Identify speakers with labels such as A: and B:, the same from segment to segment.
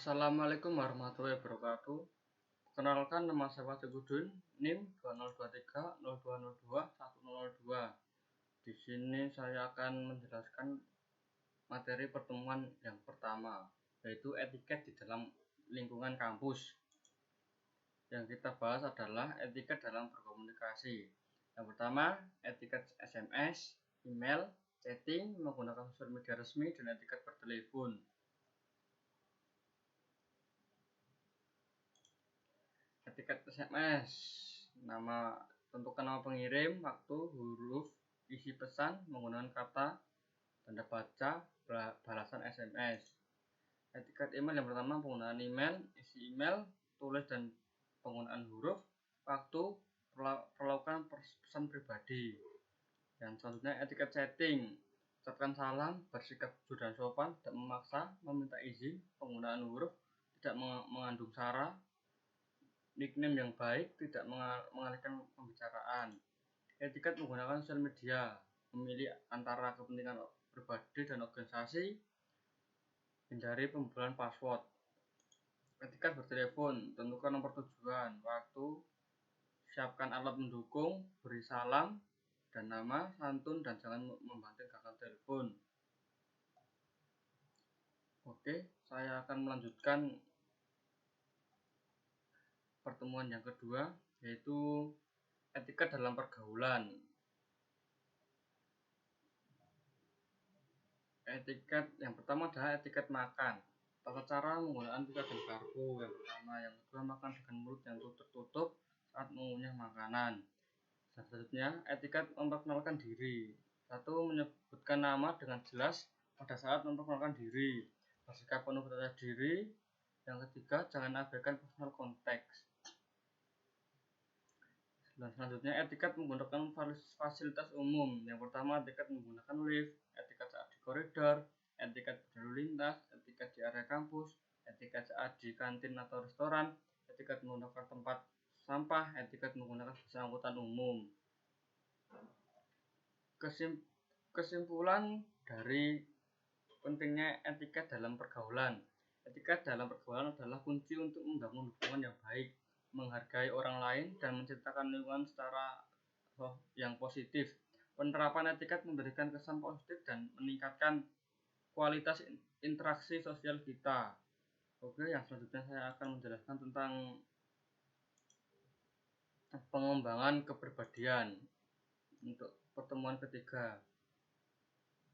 A: Assalamualaikum warahmatullahi wabarakatuh. Perkenalkan, nama saya Wahyudin, NIM 202302021002. Di sini saya akan menjelaskan materi pertemuan yang pertama, yaitu etiket di dalam lingkungan kampus. Yang kita bahas adalah etiket dalam berkomunikasi. Yang pertama, etiket SMS, email, chatting, menggunakan sosial media resmi, dan etiket bertelepon. Etiket SMS, tentukan nama pengirim, waktu, huruf, isi pesan menggunakan kata, tanda baca, balasan SMS. Etiket email yang pertama, penggunaan email, isi email, tulis dan penggunaan huruf, waktu, perlakuan pesan pribadi. Yang selanjutnya, etiket chatting, ucapkan salam, bersikap jujur dan sopan, tidak memaksa, meminta izin, penggunaan huruf, tidak mengandung sara, nickname yang baik, tidak mengalihkan pembicaraan. Etiket menggunakan sosial media, memilih antara kepentingan pribadi dan organisasi, hindari pembobolan password. Etiket bertelepon, tentukan nomor tujuan, waktu, siapkan alat mendukung, beri salam dan nama, santun, dan jangan membanting gagal telepon. Oke, saya akan melanjutkan pertemuan yang kedua, yaitu etiket dalam pergaulan. Etiket yang pertama adalah etiket makan. Tata cara menggunakan tiga dan garpu. Yang pertama, yang kedua, makan dengan mulut yang tertutup saat mengunyah makanan. Selanjutnya, etiket memperkenalkan diri. Satu, menyebutkan nama dengan jelas pada saat memperkenalkan diri. Bersikap penuh percaya diri. Yang ketiga, jangan abaikan personal konteks. Dan selanjutnya, etiket menggunakan fasilitas umum. Yang pertama, etiket menggunakan lift, etiket saat di koridor, etiket berlalu lintas, etiket di area kampus, etiket saat di kantin atau restoran, etiket menggunakan tempat sampah, etiket menggunakan jasa angkutan umum. Kesimpulan dari pentingnya etiket dalam pergaulan. Etiket dalam pergaulan adalah kunci untuk membangun hubungan yang baik, menghargai orang lain, dan menciptakan lingkungan secara yang positif. Penerapan etiket memberikan kesan positif dan meningkatkan kualitas interaksi sosial kita. Oke, yang selanjutnya saya akan menjelaskan tentang pengembangan kepribadian untuk pertemuan ketiga.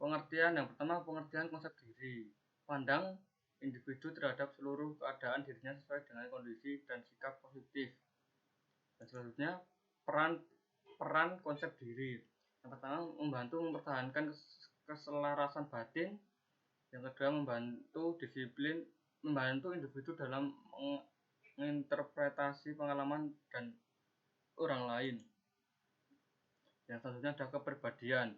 A: Pengertian yang pertama, pengertian konsep diri. Pandang individu terhadap seluruh keadaan dirinya sesuai dengan kondisi dan sikap positif. Dan selanjutnya, peran konsep diri. Yang pertama, membantu mempertahankan keselarasan batin. Yang kedua, membantu individu dalam menginterpretasi pengalaman dan orang lain. Yang selanjutnya ada kepribadian.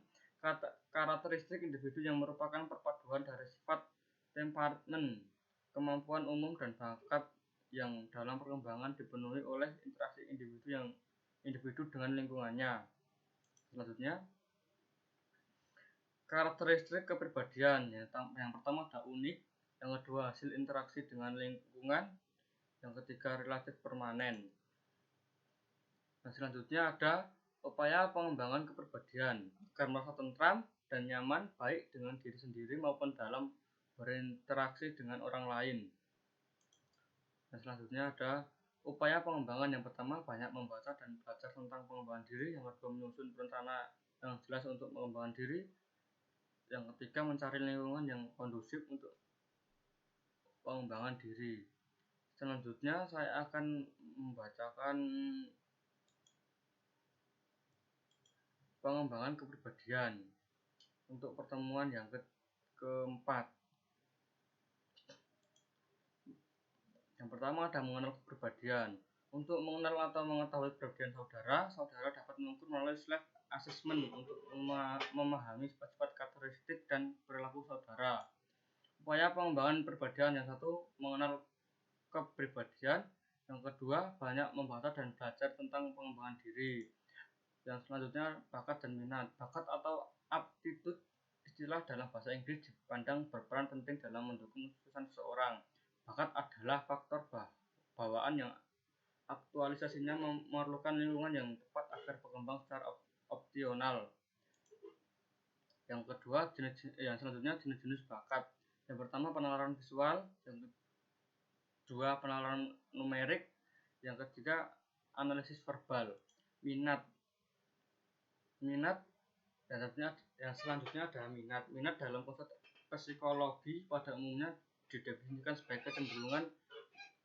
A: Karakteristik individu yang merupakan perpaduan dari sifat temperamen, kemampuan umum, dan bakat yang dalam perkembangan dipenuhi oleh interaksi individu dengan lingkungannya. Selanjutnya, karakteristik kepribadian. Yang pertama ada unik, yang kedua hasil interaksi dengan lingkungan, yang ketiga relatif permanen. Dan selanjutnya ada upaya pengembangan kepribadian agar merasa tentram dan nyaman baik dengan diri sendiri maupun dalam berinteraksi dengan orang lain. Dan selanjutnya ada upaya pengembangan. Yang pertama, banyak membaca dan belajar tentang pengembangan diri. Yang kedua, menyusun rencana yang jelas untuk pengembangan diri. Yang ketiga, mencari lingkungan yang kondusif untuk pengembangan diri. Selanjutnya saya akan membacakan pengembangan kepribadian untuk pertemuan yang keempat. Yang pertama ada mengenal kepribadian. Untuk mengenal atau mengetahui kepribadian saudara dapat mengukur melalui self assessment untuk memahami sifat-sifat, karakteristik, dan perilaku saudara. Upaya pengembangan kepribadian. Yang satu, mengenal kepribadian. Yang kedua, banyak membaca dan belajar tentang pengembangan diri. Yang selanjutnya, bakat dan minat. Bakat atau aptitude, istilah dalam bahasa Inggris, dipandang berperan penting dalam mendukung kesuksesan seseorang. Bakat bakat adalah faktor bawaan yang aktualisasinya memerlukan lingkungan yang tepat agar berkembang secara optimal. Yang kedua, selanjutnya jenis-jenis bakat. Yang pertama penalaran visual, yang kedua penalaran numerik, yang ketiga analisis verbal. Minat, yang selanjutnya adalah minat. Minat dalam konsep psikologi pada umumnya didefinisikan sebagai kecenderungan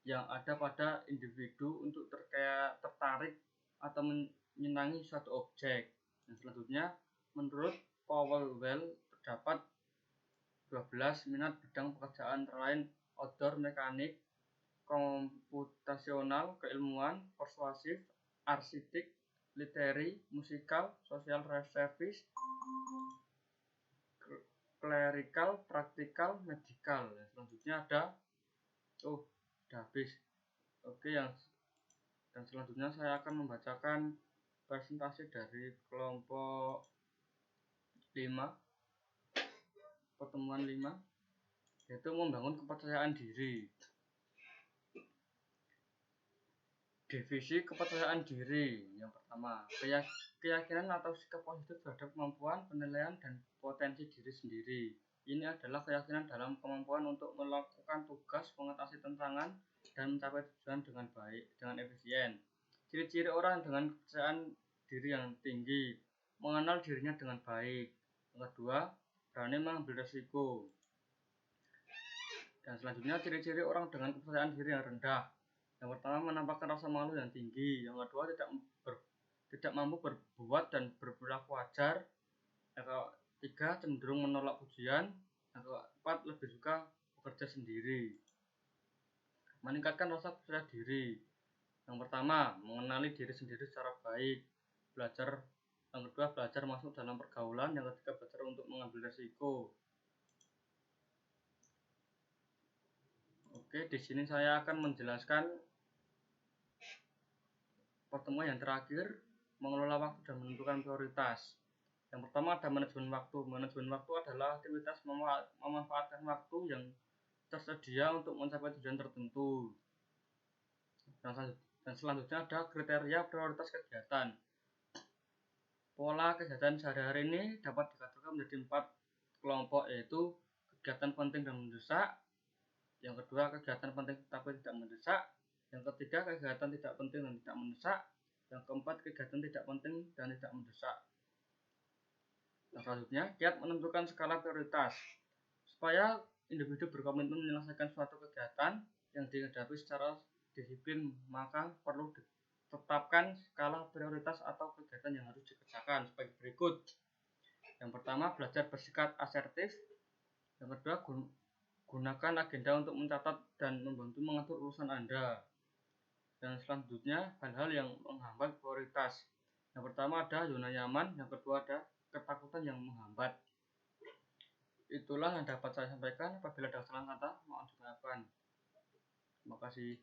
A: yang ada pada individu untuk tertarik atau menyenangi suatu objek. Yang selanjutnya, menurut Powell terdapat 12 minat bidang pekerjaan antara lain outdoor, mekanik, komputasional, keilmuan, persuasif, arsitek, literary, musikal, social service, clerical, praktikal, medikal. Selanjutnya ada udah habis. Oke, yang selanjutnya saya akan membacakan presentasi dari kelompok 5, pertemuan 5, yaitu membangun kepercayaan diri. Divisi kepercayaan diri. Yang pertama, keyakinan atau sikap positif terhadap kemampuan, penilaian, dan potensi diri sendiri. Ini adalah keyakinan dalam kemampuan untuk melakukan tugas, mengatasi tantangan, dan mencapai tujuan dengan baik, dengan efisien. Ciri-ciri orang dengan kepercayaan diri yang tinggi: mengenal dirinya dengan baik. Yang kedua, berani mengambil risiko. Dan selanjutnya, ciri-ciri orang dengan kepercayaan diri yang rendah. Yang pertama, menampakkan rasa malu yang tinggi. Yang kedua, tidak mampu berbuat dan berperilaku wajar. Yang ketiga, cenderung menolak pujian. Yang keempat, lebih suka bekerja sendiri. Meningkatkan rasa percaya diri. Yang pertama, mengenali diri sendiri secara baik. Yang kedua, belajar masuk dalam pergaulan. Yang ketiga, belajar untuk mengambil risiko. Oke, di sini saya akan menjelaskan pertemuan yang terakhir, mengelola waktu dan menentukan prioritas. Yang pertama ada manajemen waktu. Manajemen waktu adalah aktivitas memanfaatkan waktu yang tersedia untuk mencapai tujuan tertentu. Dan selanjutnya ada kriteria prioritas kegiatan. Pola kegiatan sehari-hari ini dapat dikategorikan menjadi 4 kelompok, yaitu kegiatan penting dan mendesak. Yang kedua, kegiatan penting tapi tidak mendesak. Yang ketiga, kegiatan tidak penting dan tidak mendesak. Yang keempat, kegiatan tidak penting dan tidak mendesak. Yang selanjutnya, kiat menentukan skala prioritas. Supaya individu berkomitmen menyelesaikan suatu kegiatan yang dihadapi secara disiplin, maka perlu ditetapkan skala prioritas atau kegiatan yang harus dikerjakan sebagai berikut. Yang pertama, belajar bersikap asertif. Yang kedua, gunakan agenda untuk mencatat dan membantu mengatur urusan Anda. Dan selanjutnya, hal-hal yang menghambat prioritas. Yang pertama ada zona nyaman, yang kedua ada ketakutan yang menghambat. Itulah yang dapat saya sampaikan. Apabila ada salah kata, mohon dimaafkan. Terima kasih.